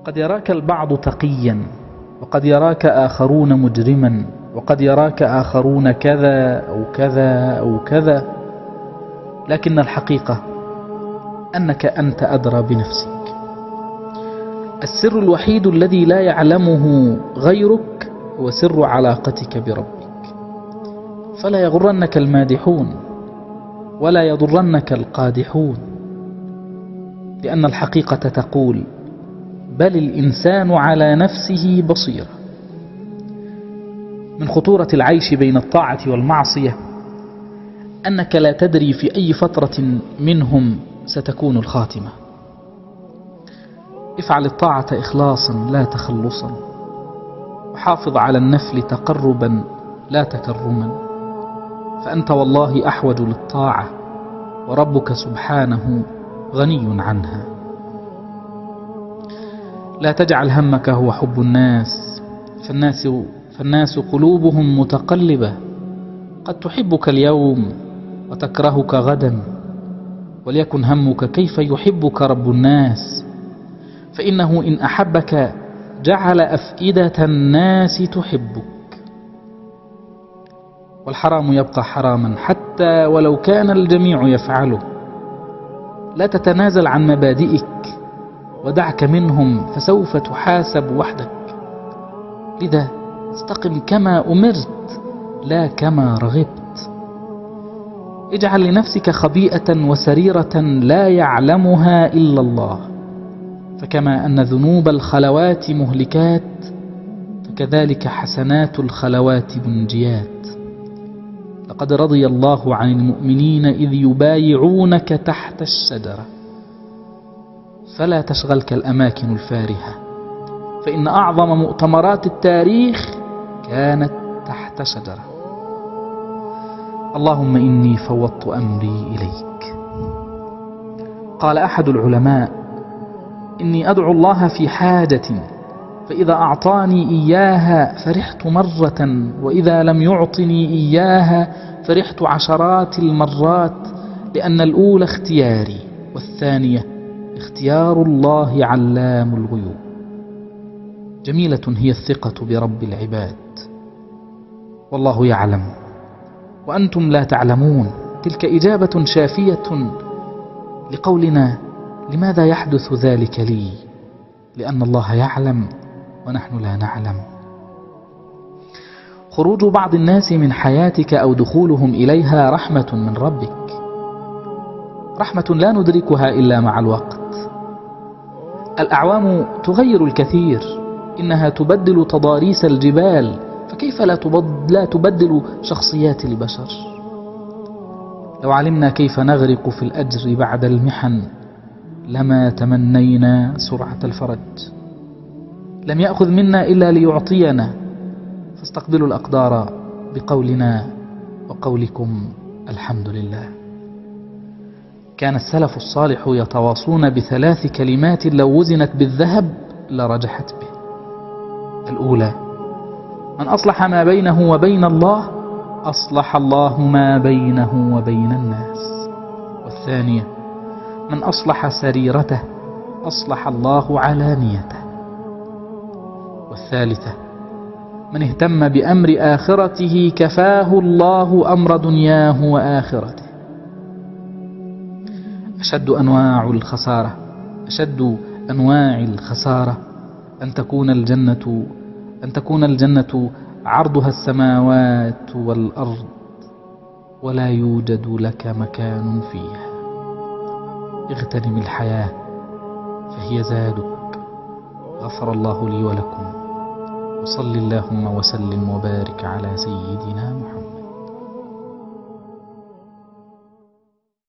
قد يراك البعض تقيا، وقد يراك آخرون مجرما، وقد يراك آخرون كذا أو كذا أو كذا، لكن الحقيقة أنك أنت أدرى بنفسك. السر الوحيد الذي لا يعلمه غيرك هو سر علاقتك بربك. فلا يغرنك المادحون ولا يضرنك القادحون، لأن الحقيقة تقول: بل الإنسان على نفسه بصيرة. من خطورة العيش بين الطاعة والمعصية أنك لا تدري في أي فترة منهم ستكون الخاتمة. افعل الطاعة إخلاصا لا تخلصا، وحافظ على النفل تقربا لا تكرما، فأنت والله أحوج للطاعة، وربك سبحانه غني عنها. لا تجعل همك هو حب الناس، فالناس قلوبهم متقلبة، قد تحبك اليوم وتكرهك غدا، وليكن همك كيف يحبك رب الناس، فإنه إن أحبك جعل أفئدة الناس تحبك. والحرام يبقى حراما حتى ولو كان الجميع يفعله. لا تتنازل عن مبادئك ودعك منهم، فسوف تحاسب وحدك. لذا استقم كما أمرت لا كما رغبت. اجعل لنفسك خبيئة وسريرة لا يعلمها إلا الله، فكما أن ذنوب الخلوات مهلكات، فكذلك حسنات الخلوات منجيات. لقد رضي الله عن المؤمنين إذ يبايعونك تحت الشجرة. فلا تشغلك الأماكن الفارهة، فإن أعظم مؤتمرات التاريخ كانت تحت شجرة. اللهم إني فوضت أمري إليك. قال أحد العلماء: إني أدعو الله في حاجة، فإذا أعطاني إياها فرحت مرة، وإذا لم يعطني إياها فرحت عشرات المرات، لأن الأولى اختياري، والثانية اختيار الله علام الغيوب. جميلة هي الثقة برب العباد، والله يعلم وأنتم لا تعلمون. تلك إجابة شافية لقولنا: لماذا يحدث ذلك لي؟ لأن الله يعلم ونحن لا نعلم. خروج بعض الناس من حياتك أو دخولهم إليها رحمة من ربك، رحمة لا ندركها إلا مع الوقت. الأعوام تغير الكثير، إنها تبدل تضاريس الجبال، فكيف لا تبدل شخصيات البشر؟ لو علمنا كيف نغرق في الأجر بعد المحن لما تمنينا سرعة الفرج. لم يأخذ منا إلا ليعطينا، فاستقبلوا الأقدار بقولنا وقولكم الحمد لله. كان السلف الصالح يتواصون بثلاث كلمات لو وزنت بالذهب لرجحت به. الأولى: من أصلح ما بينه وبين الله أصلح الله ما بينه وبين الناس. والثانية: من أصلح سريرته أصلح الله علانيته. والثالثة: من اهتم بأمر آخرته كفاه الله أمر دنياه وآخرته. أشد أنواع الخسارة أن تكون الجنة عرضها السماوات والأرض ولا يوجد لك مكان فيها. اغتنم الحياة فهي زادك. غفر الله لي ولكم، وصل اللهم وسلم وبارك على سيدنا محمد.